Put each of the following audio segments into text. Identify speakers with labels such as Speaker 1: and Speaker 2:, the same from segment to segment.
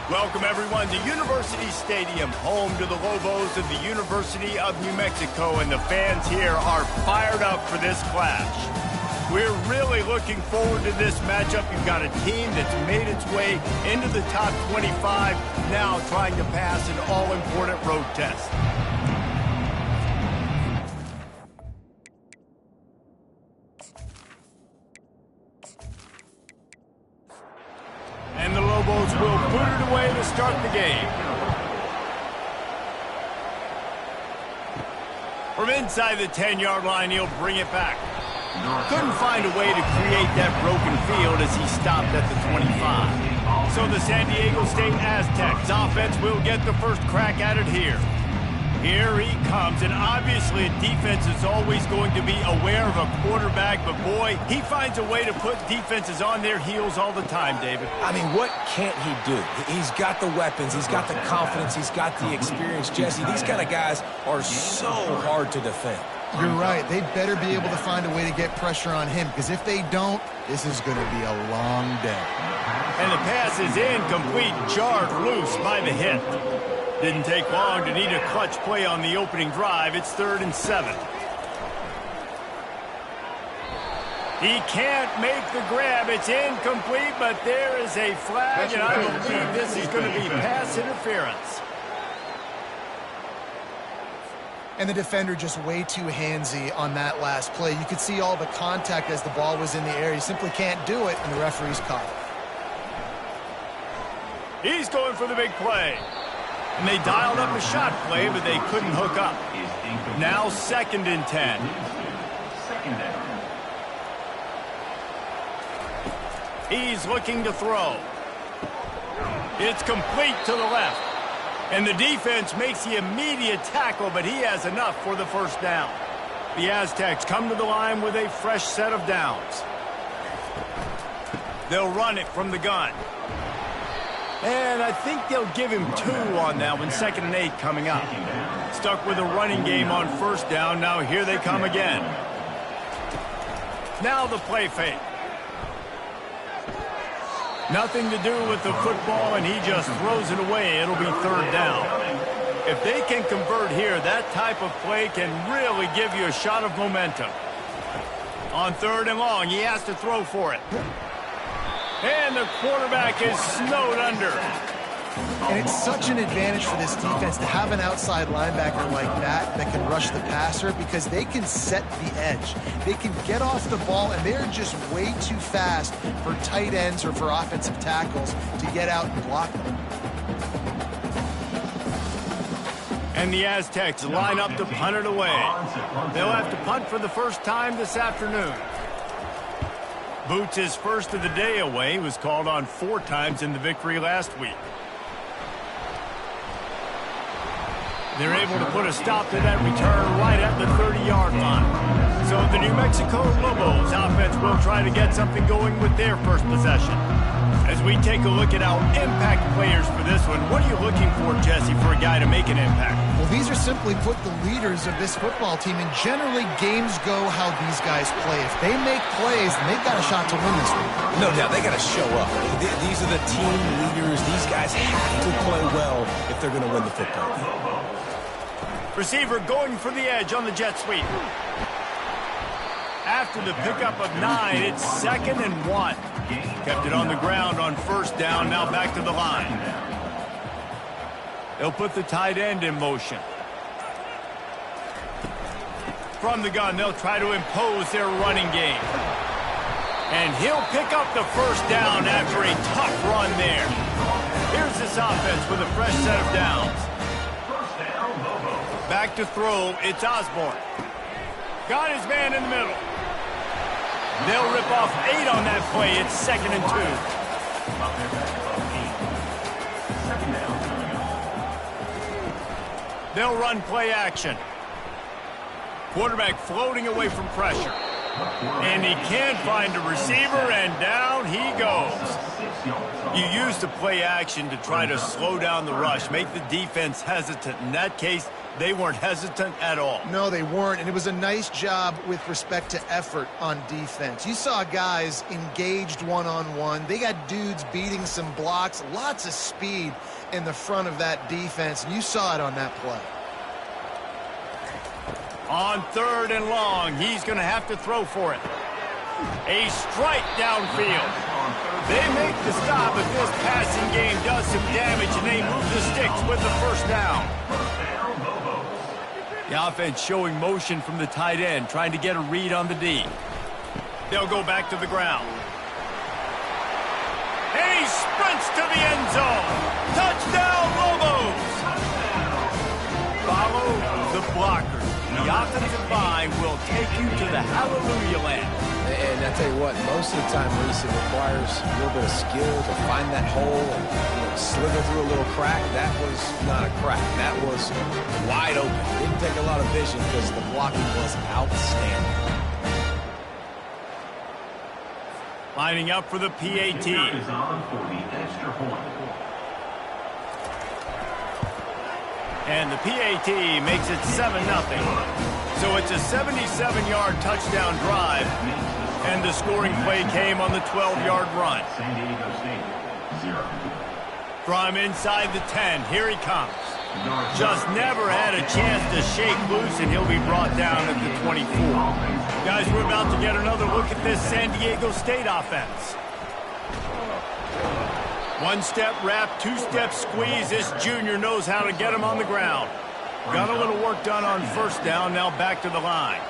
Speaker 1: Welcome, everyone, to University Stadium, home to the Lobos of the University of New Mexico, and the fans here are fired up for this clash. We're really looking forward to this matchup. You've got a team that's made its way into the top 25, now trying to pass an all-important road test. And the Lobos will put it away to start the game. From inside the 10-yard line, he'll bring it back. Couldn't find a way to create that broken field as he stopped at the 25. So the San Diego State Aztecs offense will get the first crack at it here. Here he comes, and obviously defense is always going to be aware of a quarterback, but boy, he finds a way to put defenses on their heels all the time, David.
Speaker 2: I mean, what can't he do? He's got the weapons, he's got the confidence, he's got the experience. Jesse, these kind of guys are so hard to defend.
Speaker 3: You're right. They better be able to find a way to get pressure on him, because if they don't, this is going to be a long day.
Speaker 1: And the pass is incomplete, jarred loose by the hit. Didn't take long to need a clutch play on the opening drive. It's 3rd and 7. He can't make the grab. It's incomplete, but there is a flag, and I believe this is going to be pass interference.
Speaker 3: And the defender just way too handsy on that last play. You could see all the contact as the ball was in the air. He simply can't do it, and the referee's caught it.
Speaker 1: He's going for the big play. And they dialed up a shot play, but they couldn't hook up. Now 2nd and 10. He's looking to throw. It's complete to the left. And the defense makes the immediate tackle, but he has enough for the first down. The Aztecs come to the line with a fresh set of downs. They'll run it from the gun. And I think they'll give him 2 on that one. 2nd and 8 coming up. Stuck with a running game on 1st down. Now here they come again. Now the play fake. Nothing to do with the football, and he just throws it away. It'll be 3rd down. If they can convert here, that type of play can really give you a shot of momentum. On 3rd and long, he has to throw for it. And the quarterback is snowed under.
Speaker 3: And it's such an advantage for this defense to have an outside linebacker like that that can rush the passer, because they can set the edge. They can get off the ball, and they're just way too fast for tight ends or for offensive tackles to get out and block them.
Speaker 1: And the Aztecs line up to punt it away. They'll have to punt for the first time this afternoon. Boots' first of the day away. He was called on 4 times in the victory last week. They're able to put a stop to that return right at the 30-yard line. So the New Mexico Lobos offense will try to get something going with their first possession. As we take a look at our impact players for this one, what are you looking for, Jesse, for a guy to make an impact?
Speaker 3: Well, these are simply put the leaders of this football team, and generally games go how these guys play. If they make plays, then they've got a shot to win this one.
Speaker 2: No doubt, they got to show up. These are the team leaders. These guys have to play well if they're going to win the football game.
Speaker 1: Receiver going for the edge on the jet sweep. After the pickup of 9, it's 2nd and 1. Kept it on the ground on 1st down, now back to the line. They'll put the tight end in motion. From the gun, they'll try to impose their running game. And he'll pick up the 1st down after a tough run there. Here's this offense with a fresh set of downs. Back to throw, it's Osborne. Got his man in the middle. They'll rip off 8 on that play. It's 2nd and 2. They'll run play action. Quarterback floating away from pressure. And he can't find a receiver, and down he goes. You use the play action to try to slow down the rush, make the defense hesitant. In that case, they weren't hesitant at all.
Speaker 3: No, they weren't, and it was a nice job with respect to effort on defense. You saw guys engaged one-on-one. They got dudes beating some blocks, lots of speed in the front of that defense, and you saw it on that play.
Speaker 1: On 3rd and long, he's going to have to throw for it. A strike downfield. They make the stop, but this passing game does some damage, and they move the sticks with the first down. The offense showing motion from the tight end, trying to get a read on the D. They'll go back to the ground. And he sprints to the end zone. Touchdown, Lobos! Follow the blocker. The offensive line will take you to the hallelujah land.
Speaker 2: And I tell you what, most of the time, Reese, it requires a little bit of skill to find that hole and slither through a little crack. That was not a crack. That was wide open. Didn't take a lot of vision because the blocking was outstanding.
Speaker 1: Lining up for the PAT. And the PAT makes it 7-0. So it's a 77-yard touchdown drive, and the scoring play came on the 12-yard run. From inside the 10, here he comes. Just never had a chance to shake loose, and he'll be brought down at the 24. Guys, we're about to get another look at this San Diego State offense. One-step wrap, two-step squeeze. This junior knows how to get him on the ground. Got a little work done on first down, now back to the line.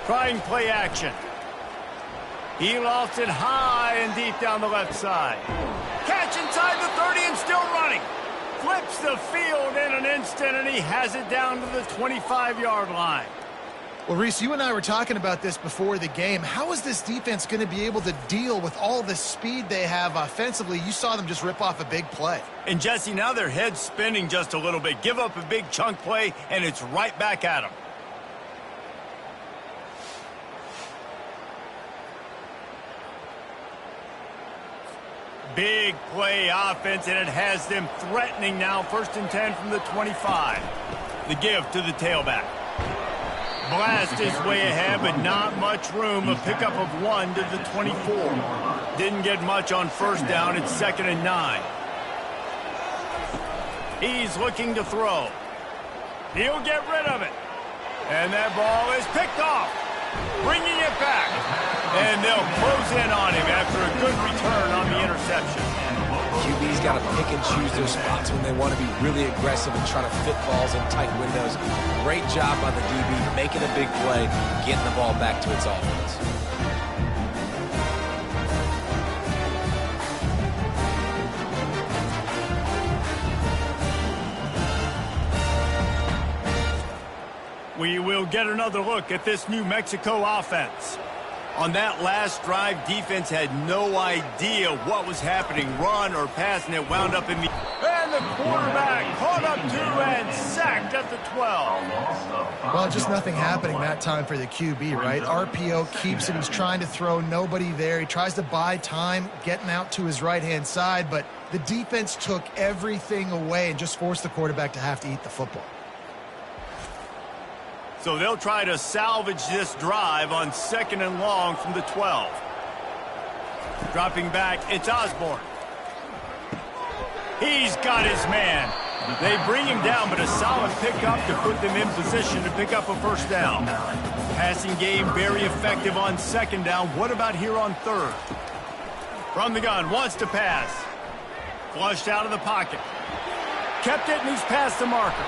Speaker 1: Trying play action. He lofts it high and deep down the left side. Catch inside the 30 and still running. Flips the field in an instant, and he has it down to the 25-yard line.
Speaker 3: Well, Reese, you and I were talking about this before the game. How is this defense going to be able to deal with all the speed they have offensively? You saw them just rip off a big play.
Speaker 1: And, Jesse, now their head's spinning just a little bit. Give up a big chunk play, and it's right back at them. Big play offense, and it has them threatening now. 1st and 10 from the 25. The give to the tailback. Blast his way ahead, but not much room. A pickup of 1 to the 24. Didn't get much on first down. It's 2nd and 9. He's looking to throw. He'll get rid of it. And that ball is picked off. Bringing it back. And they'll close in on him after a good return on the interception.
Speaker 2: QB's got to pick and choose their spots when they want to be really aggressive and try to fit balls in tight windows. Great job by the DB, making a big play, getting the ball back to its offense.
Speaker 1: We will get another look at this New Mexico offense. On that last drive, defense had no idea what was happening, run or pass, and it wound up in the... And the quarterback caught up to and sacked at the 12.
Speaker 3: Well, just nothing happening that time for the QB, right? RPO keeps it. He's trying to throw, nobody there. He tries to buy time, getting out to his right-hand side, but the defense took everything away and just forced the quarterback to have to eat the football.
Speaker 1: So they'll try to salvage this drive on 2nd and long from the 12. Dropping back, it's Osborne. He's got his man. They bring him down, but a solid pickup to put them in position to pick up a first down. Passing game very effective on 2nd down. What about here on 3rd? From the gun, wants to pass. Flushed out of the pocket. Kept it, and he's past the marker.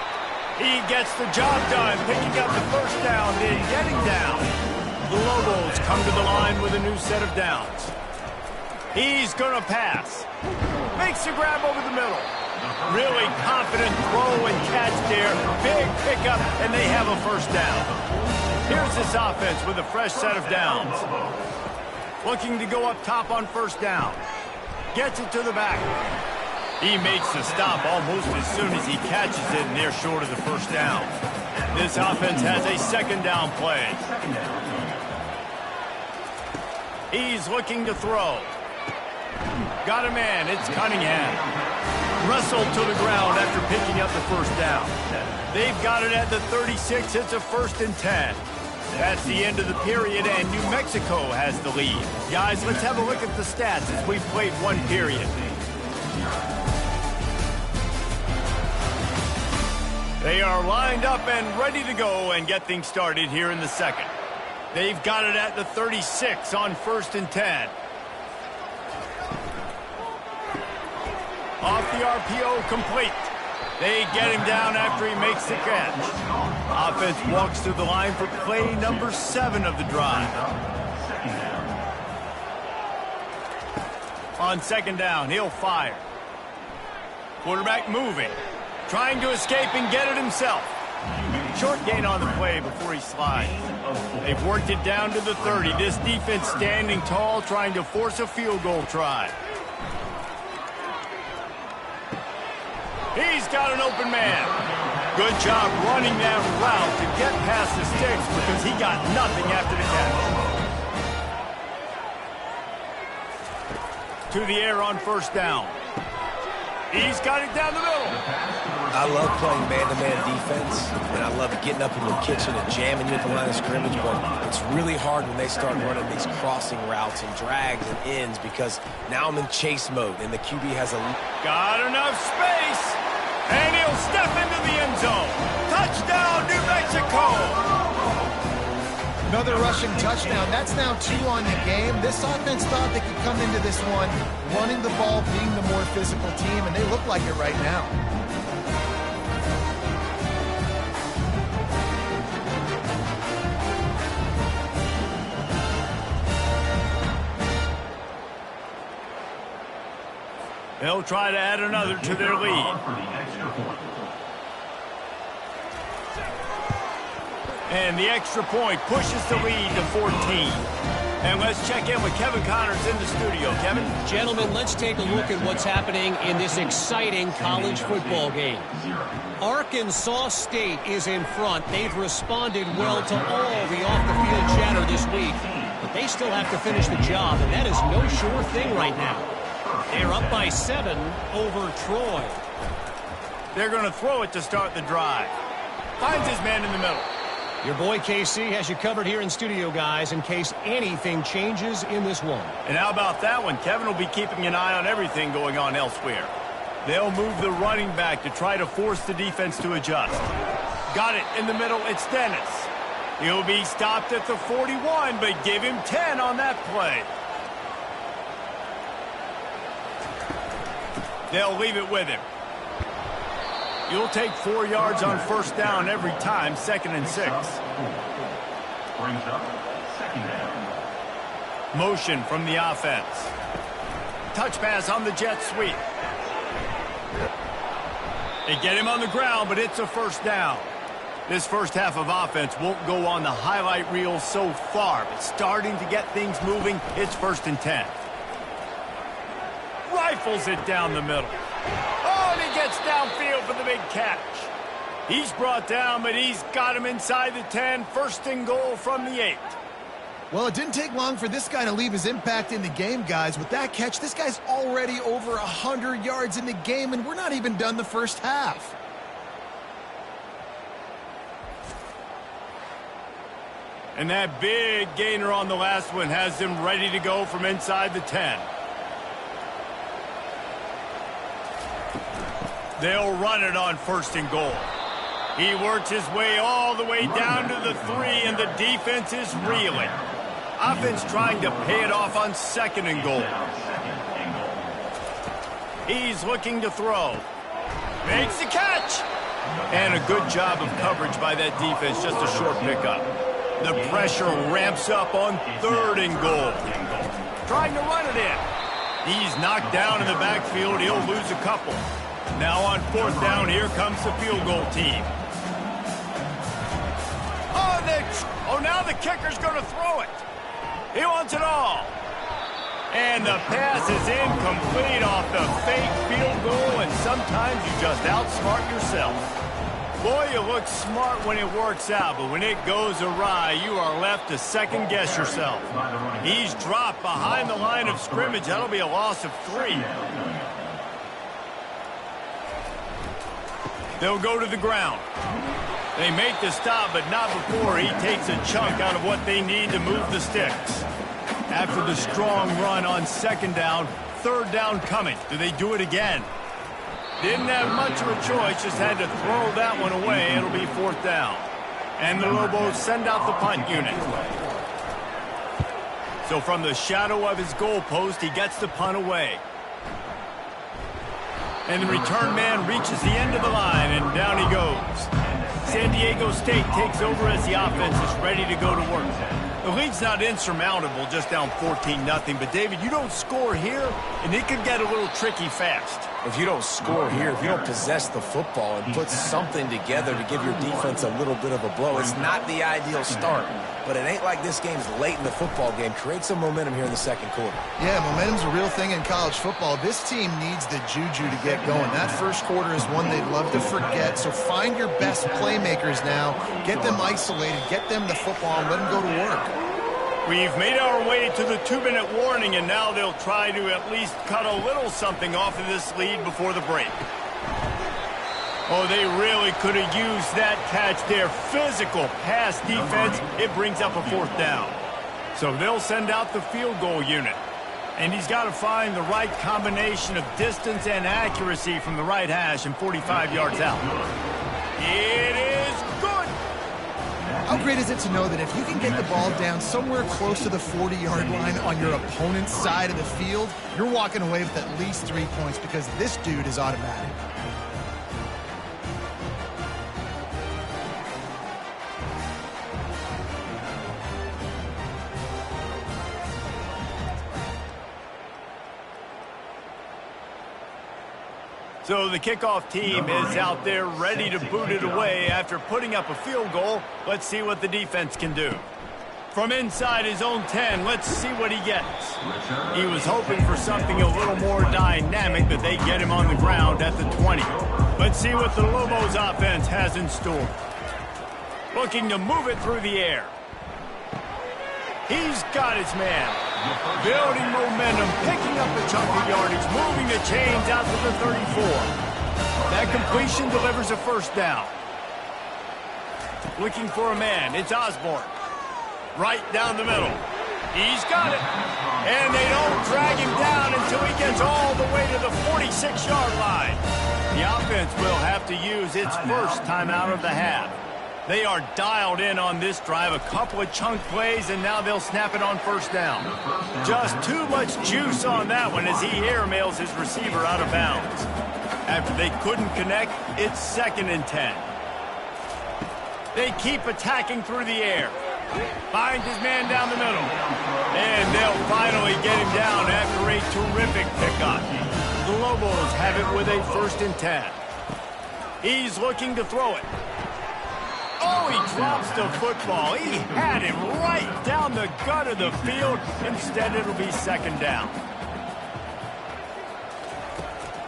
Speaker 1: He gets the job done, picking up the first down, then getting down. The Lobos come to the line with a new set of downs. He's going to pass. Makes a grab over the middle. Really confident throw and catch there. Big pickup, and they have a first down. Here's this offense with a fresh set of downs. Looking to go up top on first down. Gets it to the back. He makes the stop almost as soon as he catches it, and they're short of the first down. This offense has a second down play. He's looking to throw. Got a man. It's Cunningham. Wrestled to the ground after picking up the first down. They've got it at the 36. It's a 1st and 10. That's the end of the period, and New Mexico has the lead. Guys, let's have a look at the stats as we've played one period. They are lined up and ready to go and get things started here in the second. They've got it at the 36 on 1st and 10. Off the RPO, complete. They get him down after he makes the catch. Offense walks through the line for play number 7 of the drive. On 2nd down, he'll fire. Quarterback moving. Trying to escape and get it himself. Short gain on the play before he slides. They've worked it down to the 30. This defense standing tall, trying to force a field goal try. He's got an open man. Good job running that route to get past the sticks because he got nothing after the catch. To the air on 1st down. He's got it down the middle.
Speaker 2: I love playing man-to-man defense, and I love getting up in your kitchen and jamming you at the line of scrimmage, but it's really hard when they start running these crossing routes and drags and ends because now I'm in chase mode, and the QB has a...
Speaker 1: Got enough space, and he'll step into the end zone. Touchdown, New Mexico!
Speaker 3: Another rushing touchdown. That's now 2 on the game. This offense thought they could come into this one running the ball, being the more physical team, and they look like it right now.
Speaker 1: They'll try to add another to their lead. And the extra point pushes the lead to 14. And let's check in with Kevin Connors in the studio. Kevin?
Speaker 4: Gentlemen, let's take a look at what's happening in this exciting college football game. Arkansas State is in front. They've responded well to all the off-the-field chatter this week. But they still have to finish the job, and that is no sure thing right now. They're up by 7 over Troy.
Speaker 1: They're going to throw it to start the drive. Finds his man in the middle.
Speaker 4: Your boy KC has you covered here in studio, guys, in case anything changes in this one.
Speaker 1: And how about that one? Kevin will be keeping an eye on everything going on elsewhere. They'll move the running back to try to force the defense to adjust. Got it in the middle. It's Dennis. He'll be stopped at the 41, but give him 10 on that play. They'll leave it with him. You'll take 4 yards on 1st down every time, 2nd and 6.
Speaker 5: Brings up 2nd down.
Speaker 1: Motion from the offense. Touch pass on the jet sweep. They get him on the ground, but it's a 1st down. This first half of offense won't go on the highlight reel so far, but starting to get things moving, it's 1st and 10. Rifles it down the middle. Oh, and he gets downfield for the big catch. He's brought down, but he's got him inside the 10. 1st and goal from the 8.
Speaker 3: Well, it didn't take long for this guy to leave his impact in the game, guys. With that catch, this guy's already over 100 yards in the game, and we're not even done the first half.
Speaker 1: And that big gainer on the last one has them ready to go from inside the 10. They'll run it on 1st and goal. He works his way all the way down to the 3, and the defense is reeling. Offense trying to pay it off on 2nd and goal. He's looking to throw. Makes the catch. And a good job of coverage by that defense, just a short pickup. The pressure ramps up on 3rd and goal. Trying to run it in. He's knocked down in the backfield. He'll lose a couple. Now on 4th down, here comes the field goal team. Oh, now the kicker's going to throw it. He wants it all. And the pass is incomplete off the fake field goal, and sometimes you just outsmart yourself. Boy, you look smart when it works out, but when it goes awry, you are left to second-guess yourself. He's dropped behind the line of scrimmage. That'll be a loss of 3. They'll go to the ground. They make the stop, but not before he takes a chunk out of what they need to move the sticks. After the strong run on second down, third down coming. Do they do it again? Didn't have much of a choice, just had to throw that one away. It'll be fourth down. And the Lobos send out the punt unit. So from the shadow of his goalpost, he gets the punt away. And the return man reaches the end of the line, and down he goes. San Diego State takes over as the offense is ready to go to work. The lead's not insurmountable, just down 14-0. But, David, you don't score here, and it could get a little tricky fast.
Speaker 2: If you don't score here, if you don't possess the football and put something together to give your defense a little bit of a blow, it's not the ideal start. But it ain't like this game's late in the football game. Create some momentum here in the second quarter.
Speaker 3: Yeah, momentum's a real thing in college football. This team needs the juju to get going. That first quarter is one they'd love to forget. So find your best playmakers now. Get them isolated. Get them the football and let them go to work.
Speaker 1: We've made our way to the 2-minute warning, and now they'll try to at least cut a little something off of this lead before the break. Oh, they really could have used that catch there. Physical pass defense. It brings up a fourth down. So they'll send out the field goal unit. And he's got to find the right combination of distance and accuracy from the right hash and 45 yards out. It is good.
Speaker 3: How great is it to know that if you can get the ball down somewhere close to the 40-yard line on your opponent's side of the field, you're walking away with at least 3 points because this dude is automatic.
Speaker 1: So the kickoff team is out there ready to boot it away after putting up a field goal. Let's see what the defense can do. From inside his own 10, let's see what he gets. He was hoping for something a little more dynamic, but they get him on the ground at the 20. Let's see what the Lobos offense has in store. Looking to move it through the air. He's got his man. Building momentum, picking up a chunk of yardage, moving the chains out to the 34. That completion delivers a first down. Looking for a man. It's Osborne. Right down the middle. He's got it. And they don't drag him down until he gets all the way to the 46-yard line. The offense will have to use its first timeout of the half. They are dialed in on this drive, a couple of chunk plays, and now they'll snap it on first down. Just too much juice on that one as he airmails his receiver out of bounds. After they couldn't connect, it's 2nd and 10. They keep attacking through the air. Finds his man down the middle. And they'll finally get him down after a terrific pickup. The Lobos have it with a 1st and 10. He's looking to throw it. Oh, he drops the football. He had him right down the gut of the field. Instead, it'll be 2nd down.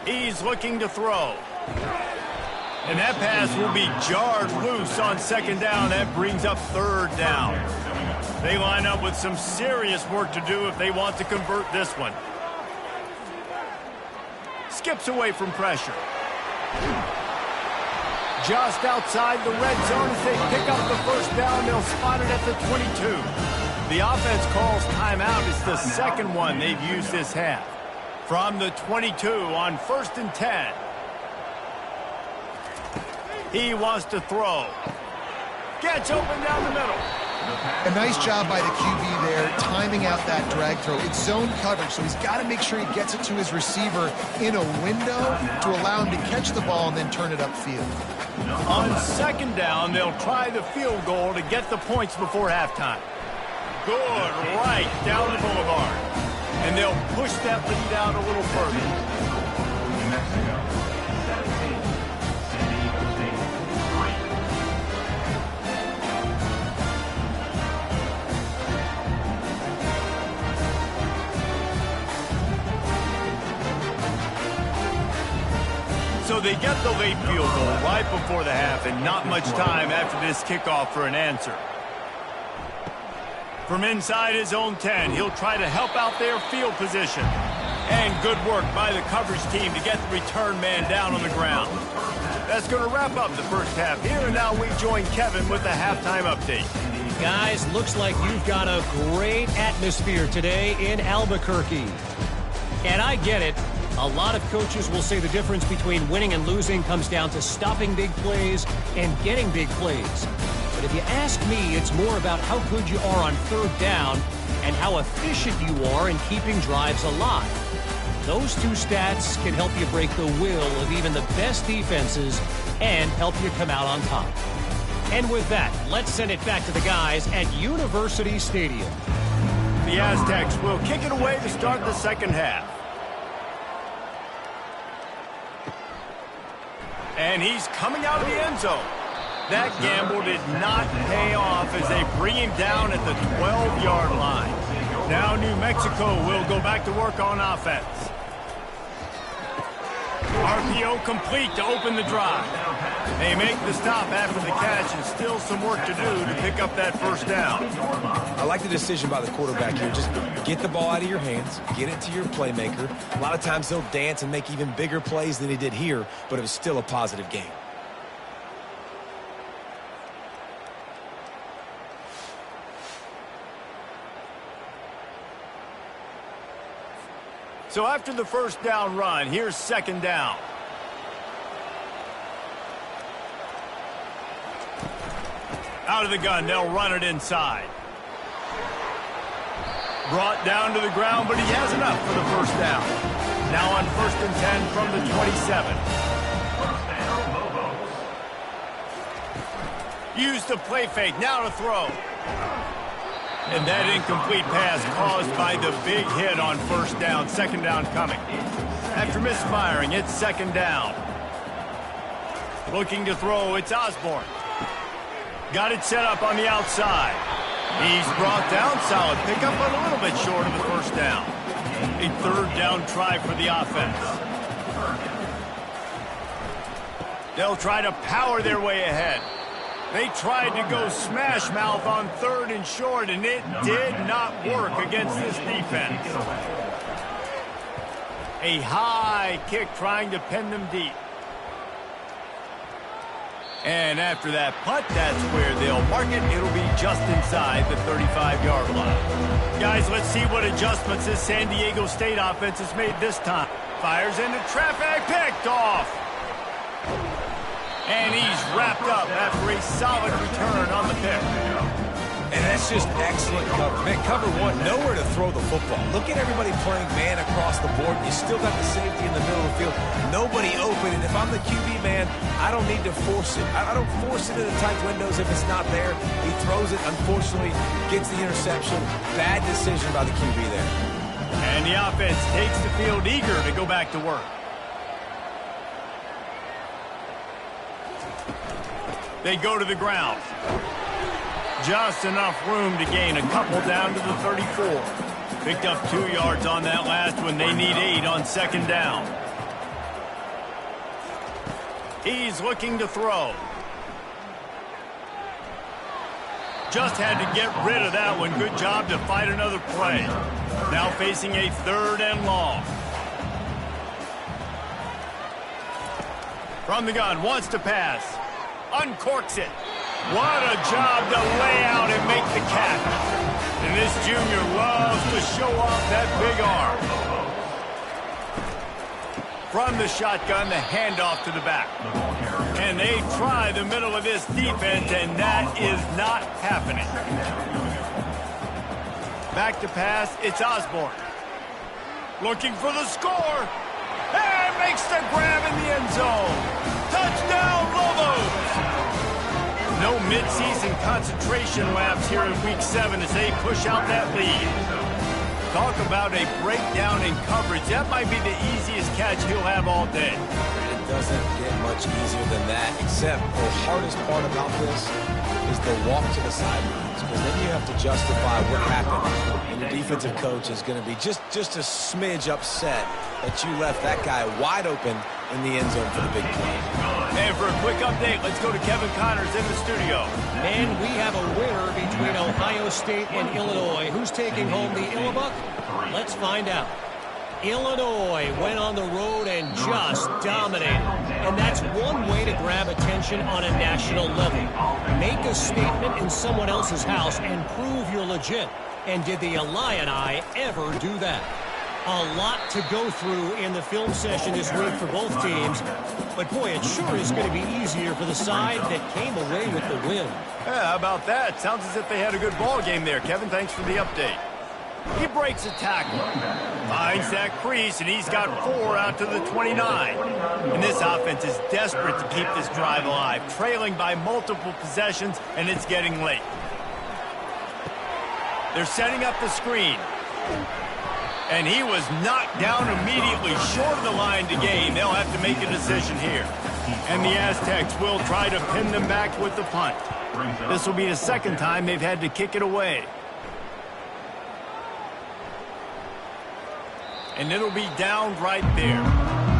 Speaker 1: He's looking to throw. And that pass will be jarred loose on 2nd down. That brings up 3rd down. They line up with some serious work to do if they want to convert this one. Skips away from pressure. Just outside the red zone as they pick up the first down. They'll spot it at the 22. The offense calls timeout. It's the second one they've used this half. From the 22 on 1st and 10. He wants to throw. Gets open down the middle.
Speaker 3: A nice job by the QB there, timing out that drag throw. It's zone coverage, so he's got to make sure he gets it to his receiver in a window to allow him to catch the ball and then turn it upfield.
Speaker 1: On 2nd down, they'll try the field goal to get the points before halftime. Good, right down the boulevard. And they'll push that lead out a little further. So So they get the late field goal right before the half and not much time after this kickoff for an answer. From inside his own 10, he'll try to help out their field position. And good work by the coverage team to get the return man down on the ground. That's going to wrap up the first half here, and now we join Kevin with the halftime update.
Speaker 4: Guys, looks like you've got a great atmosphere today in Albuquerque. And I get it. A lot of coaches will say the difference between winning and losing comes down to stopping big plays and getting big plays. But if you ask me, it's more about how good you are on third down and how efficient you are in keeping drives alive. Those two stats can help you break the will of even the best defenses and help you come out on top. And with that, let's send it back to the guys at University Stadium.
Speaker 1: The Aztecs will kick it away to start the second half. And he's coming out of the end zone. That gamble did not pay off as they bring him down at the 12-yard line. Now New Mexico will go back to work on offense. RPO complete to open the drive. They make the stop after the catch and still some work to do to pick up that first down.
Speaker 2: I like the decision by the quarterback here. Just get the ball out of your hands, get it to your playmaker. A lot of times he'll dance and make even bigger plays than he did here, but it was still a positive game.
Speaker 1: So after the first down run, here's second down. Out of the gun, they'll run it inside. Brought down to the ground, but he has enough for the first down. Now on 1st and 10 from the 27. Use the play fake, now to throw. And that incomplete pass caused by the big hit on first down. Second down coming. After misfiring, it's second down. Looking to throw, it's Osborne. Got it set up on the outside. He's brought down, solid pickup, but a little bit short of the first down. A third down try for the offense. They'll try to power their way ahead. They tried to go smash mouth on 3rd and short, and it did not work against this defense. A high kick trying to pin them deep. And after that punt, that's where they'll mark it. It'll be just inside the 35-yard line. Guys, let's see what adjustments this San Diego State offense has made this time. Fires into traffic, picked off. And he's wrapped up after a solid return on the pick.
Speaker 2: And that's just excellent cover. Man, cover one, nowhere to throw the football. Look at everybody playing man across the board. You still got the safety in the middle of the field. Nobody open. And if I'm the QB, man, I don't need to force it. I don't force it into tight windows if it's not there. He throws it, unfortunately, gets the interception. Bad decision by the QB there.
Speaker 1: And the offense takes the field eager to go back to work. They go to the ground. Just enough room to gain a couple down to the 34. Picked up 2 yards on that last one. They need 8 on second down. He's looking to throw. Just had to get rid of that one. Good job to fight another play. Now facing a 3rd and long. From the gun, wants to pass. Uncorks it. What a job to lay out and make the catch. And this junior loves to show off that big arm. From the shotgun, the handoff to the back. And they try the middle of this defense, and that is not happening. Back to pass, it's Osborne. Looking for the score. And makes the grab in the end zone. Touchdown, Lobos! No midseason concentration laps here in Week 7 as they push out that lead. Talk about a breakdown in coverage. That might be the easiest catch he'll have all day.
Speaker 2: doesn't get much easier than that, except the hardest part about this is the walk to the sidelines, because then you have to justify what happened, and your defensive coach is going to be just a smidge upset that you left that guy wide open in the end zone for the big play.
Speaker 1: And for a quick update, let's go to Kevin Connors in the studio.
Speaker 4: And we have a winner between Ohio State and Illinois. Who's taking home the Illabuck? Let's find out. Illinois went on the road and just dominated. And that's one way to grab attention on a national level. Make a statement in someone else's house and prove you're legit. And did the Illini ever do that? A lot to go through in the film session this week for both teams. But boy, it sure is going to be easier for the side that came away with the win.
Speaker 1: Yeah, how about that? Sounds as if they had a good ball game there. Kevin, thanks for the update. He breaks a tackle, finds that crease, and he's got 4 out to the 29. And this offense is desperate to keep this drive alive, trailing by multiple possessions, and it's getting late. They're setting up the screen. And he was knocked down immediately short of the line to gain. They'll have to make a decision here. And the Aztecs will try to pin them back with the punt. This will be the second time they've had to kick it away. And it'll be down right there.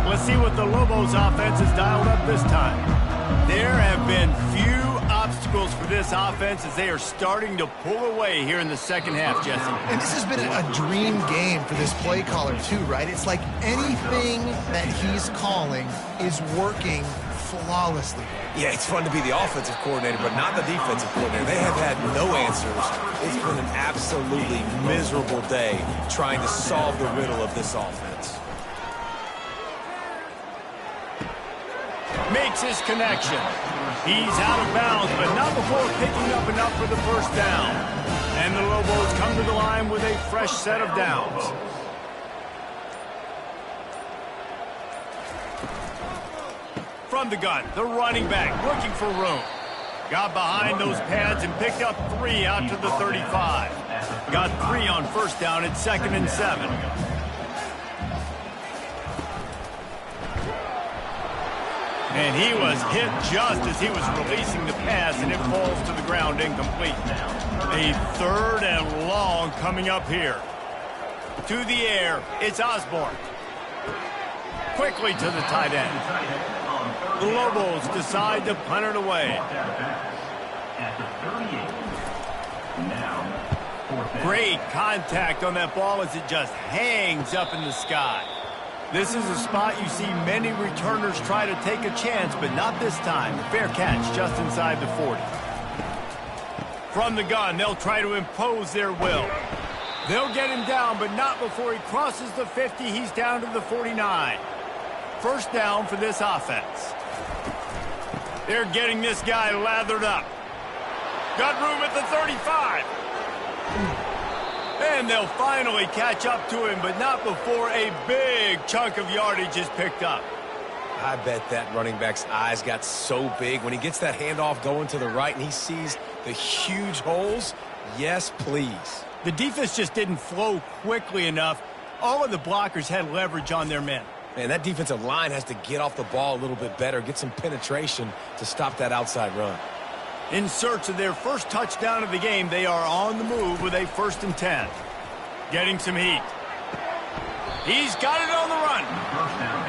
Speaker 1: Let's see what the Lobos offense has dialed up this time. There have been few obstacles for this offense as they are starting to pull away here in the second half, Jesse.
Speaker 3: And this has been a dream game for this play caller too, right? It's like anything that he's calling is working flawlessly.
Speaker 2: Yeah, it's fun to be the offensive coordinator, but not the defensive coordinator. They have had no answers. It's been an absolutely miserable day trying to solve the riddle of this offense.
Speaker 1: Makes his connection. He's out of bounds, but not before picking up enough for the first down. And the Lobos come to the line with a fresh set of downs. From the gun, the running back looking for room. Got behind those pads and picked up 3 out to the 35. Got 3 on first down at 2nd and 7. And he was hit just as he was releasing the pass, and it falls to the ground incomplete. A 3rd and long coming up here. To the air, it's Osborne. Quickly to the tight end. The Lobos decide to punt it away. Great contact on that ball as it just hangs up in the sky. This is a spot you see many returners try to take a chance, but not this time. Fair catch just inside the 40. From the gun, they'll try to impose their will. They'll get him down, but not before he crosses the 50. He's down to the 49. First down for this offense. They're getting this guy lathered up. Got room at the 35. And they'll finally catch up to him, but not before a big chunk of yardage is picked up.
Speaker 2: I bet that running back's eyes got so big when he gets that handoff going to the right and he sees the huge holes. Yes, please.
Speaker 1: The defense just didn't flow quickly enough. All of the blockers had leverage on their men.
Speaker 2: Man, that defensive line has to get off the ball a little bit better, get some penetration to stop that outside run.
Speaker 1: In search of their first touchdown of the game, they are on the move with a 1st and 10. Getting some heat. He's got it on the run.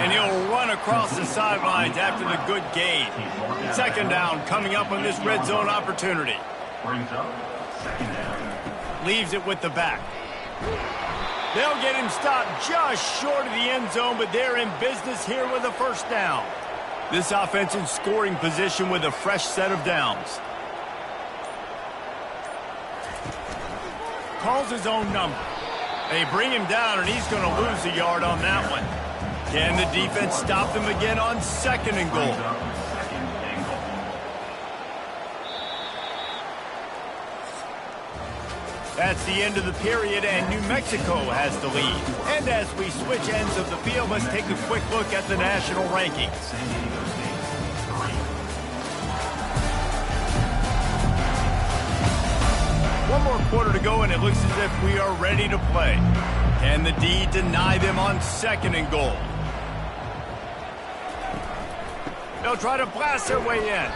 Speaker 1: And he'll run across the sidelines after the good gain. 2nd down coming up on this red zone opportunity. Leaves it with the back. They'll get him stopped just short of the end zone, but they're in business here with a 1st down. This offense in scoring position with a fresh set of downs. Calls his own number. They bring him down, and he's going to lose a yard on that one. Can the defense stop them again on 2nd and goal? That's the end of the period, and New Mexico has the lead. And as we switch ends of the field, let's take a quick look at the national rankings. One more quarter to go, and it looks as if we are ready to play. Can the D deny them on 2nd and goal? They'll try to blast their way in.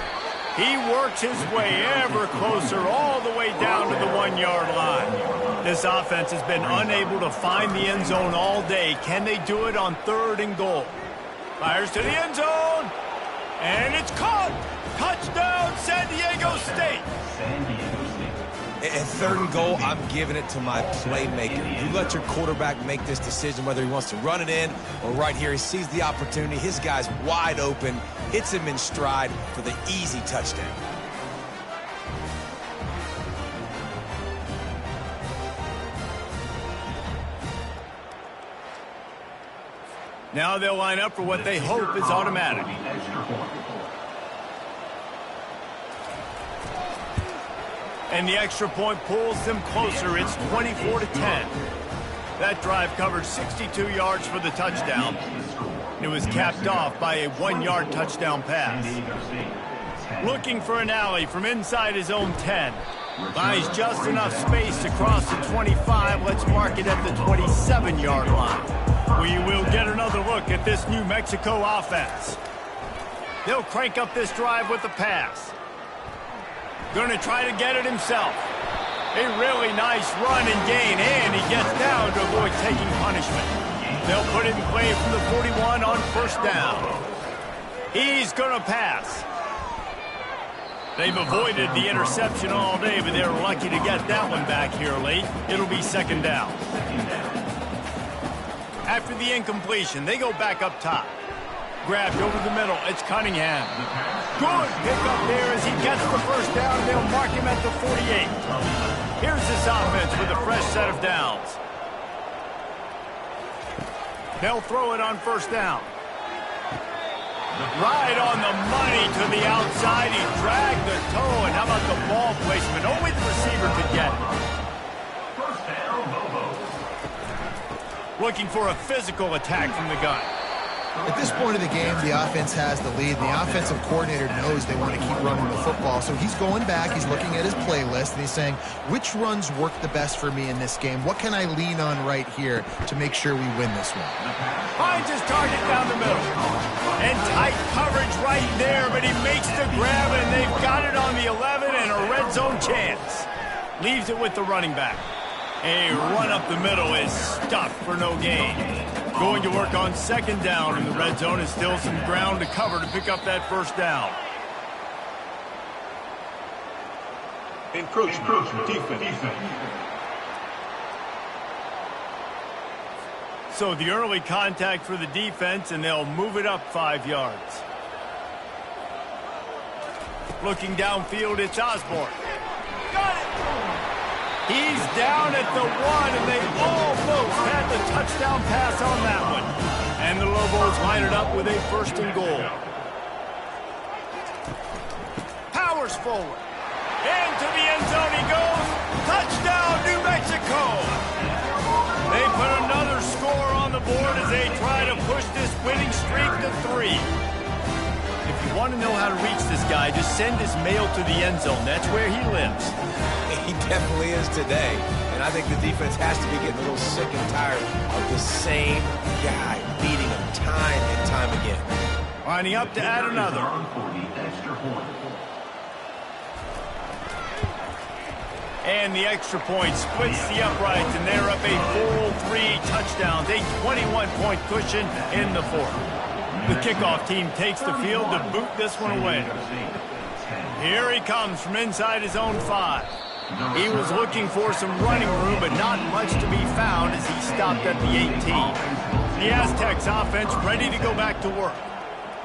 Speaker 1: He works his way ever closer all the way down to the 1-yard line. This offense has been unable to find the end zone all day. Can they do it on 3rd and goal? Fires to the end zone. And it's caught. Touchdown, San Diego State.
Speaker 2: At 3rd and goal, I'm giving it to my playmaker. You let your quarterback make this decision whether he wants to run it in or right here. He sees the opportunity. His guy's wide open, hits him in stride for the easy touchdown.
Speaker 1: Now they'll line up for what they hope is automatic. And the extra point pulls them closer. It's 24-10. That drive covered 62 yards for the touchdown. It was capped off by a 1-yard touchdown pass. Looking for an alley from inside his own 10. Buys just enough space to cross the 25. Let's mark it at the 27-yard line. We will get another look at this New Mexico offense. They'll crank up this drive with the pass. Going to try to get it himself. A really nice run and gain, and he gets down to avoid taking punishment. They'll put it in play from the 41 on 1st down. He's going to pass. They've avoided the interception all day, but they're lucky to get that one back here late. It'll be 2nd down. After the incompletion, they go back up top. Grabbed over the middle. It's Cunningham. Good pickup there as he gets the 1st down. They'll mark him at the 48. Here's this offense with a fresh set of downs. They'll throw it on 1st down. Right on the money to the outside. He dragged the toe. And how about the ball placement? Only the receiver could get it. Looking for a physical attack from the gun.
Speaker 3: At this point of the game, the offense has the lead. The offensive coordinator knows they want to keep running the football. So he's going back, he's looking at his playlist, and he's saying, which runs work the best for me in this game? What can I lean on right here to make sure we win this one?
Speaker 1: Finds his target down the middle. And tight coverage right there, but he makes the grab, and they've got it on the 11 and a red zone chance. Leaves it with the running back. A run up the middle is stuffed for no gain. Going to work on 2nd down in the red zone is still some ground to cover to pick up that 1st down.
Speaker 5: Encroachment defense.
Speaker 1: So the early contact for the defense, and they'll move it up 5 yards. Looking downfield, it's Osborne. Got it! He's down at the 1, and they almost had the touchdown pass on that one. And the Lobos line it up with a 1st and goal. Powers forward. Into the end zone he goes. Touchdown, New Mexico. They put another score on the board as they try to push this winning streak to 3. If you want to know how to reach this guy, just send his mail to the end zone. That's where he lives.
Speaker 2: He definitely is today. And I think the defense has to be getting a little sick and tired of the same guy beating him time and time again.
Speaker 1: Lining up to add another. And the extra point splits the uprights, and they're up a full 3 touchdowns, a 21-point cushion in the 4th. The kickoff team takes the field to boot this one away. Here he comes from inside his own 5. He was looking for some running room, but not much to be found as he stopped at the 18. The Aztecs offense ready to go back to work.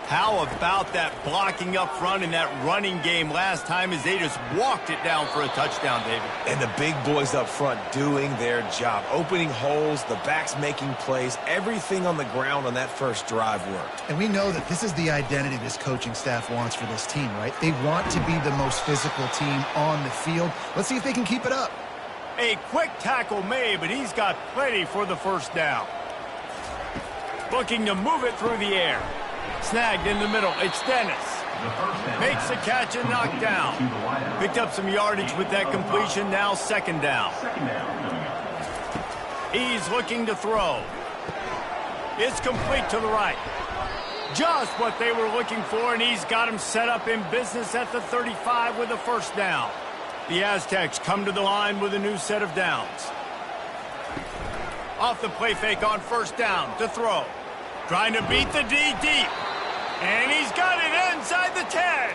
Speaker 1: How about that blocking up front in that running game last time as they just walked it down for a touchdown, David?
Speaker 2: And the big boys up front doing their job. Opening holes, the backs making plays, everything on the ground on that 1st drive worked.
Speaker 3: And we know that this is the identity this coaching staff wants for this team, right? They want to be the most physical team on the field. Let's see if they can keep it up.
Speaker 1: A quick tackle made, but he's got plenty for the 1st down. Looking to move it through the air. Snagged in the middle. It's Dennis. Makes the catch and knocked down. Picked up some yardage with that completion. Now 2nd down. He's looking to throw. It's complete to the right. Just what they were looking for, and he's got him set up in business at the 35 with a first down. The Aztecs come to the line with a new set of downs. Off the play fake on first down to throw. Trying to beat the D deep. And he's got it inside the 10.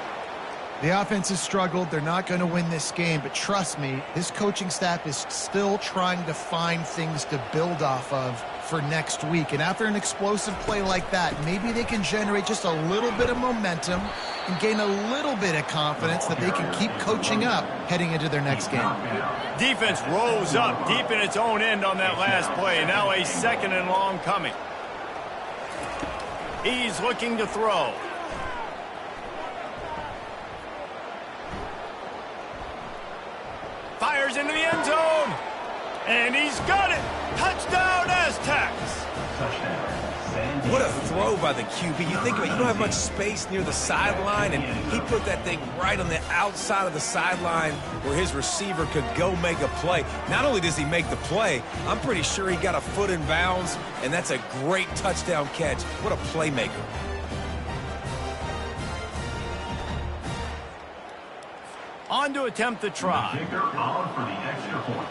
Speaker 3: The offense has struggled. They're not going to win this game, but trust me, this coaching staff is still trying to find things to build off of for next week. And after an explosive play like that, maybe they can generate just a little bit of momentum and gain a little bit of confidence that they can keep coaching up heading into their next game.
Speaker 1: Defense rose up deep in its own end on that last play. Now a second and long coming. He's looking to throw. Fires into the end zone. And he's got it. Touchdown, Aztecs.
Speaker 2: What a throw by the QB. You think about it, you don't have much space near the sideline, and he put that thing right on the outside of the sideline where his receiver could go make a play. Not only does he make the play, I'm pretty sure he got a foot in bounds, and that's a great touchdown catch. What a playmaker.
Speaker 1: On to attempt the try.
Speaker 5: Kicker on for the extra point.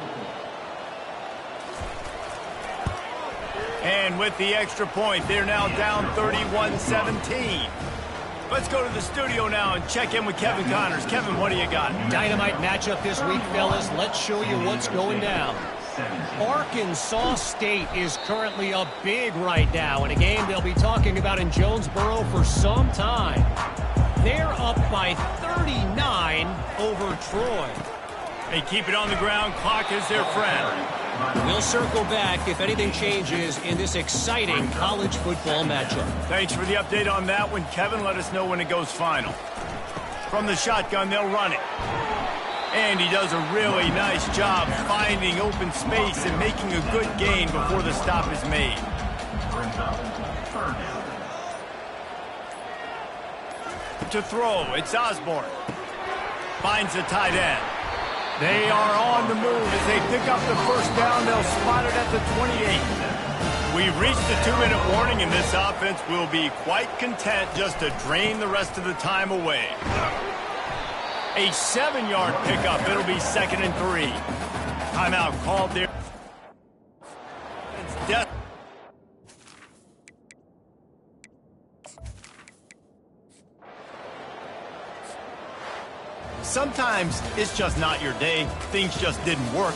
Speaker 1: And with the extra point, they're now down 31-17. Let's go to the studio now and check in with Kevin Connors. Kevin, what do you got?
Speaker 4: Dynamite matchup this week, fellas. Let's show you what's going down. Arkansas State is currently up big right now in a game they'll be talking about in Jonesboro for some time. They're up by 39 over Troy.
Speaker 1: They keep it on the ground. Clock is their friend.
Speaker 4: We'll circle back if anything changes in this exciting college football matchup.
Speaker 1: Thanks for the update on that one, Kevin. Let us know when it goes final. From the shotgun, they'll run it. And he does a really nice job finding open space and making a good gain before the stop is made. To throw, it's Osborne. Finds the tight end. They are on the move as they pick up the first down. They'll spot it at the 28. We've reached the 2-minute warning, and this offense will be quite content just to drain the rest of the time away. A 7-yard pickup. It'll be 2nd and 3. Timeout called there. It's death. Sometimes it's just not your day. Things just didn't work.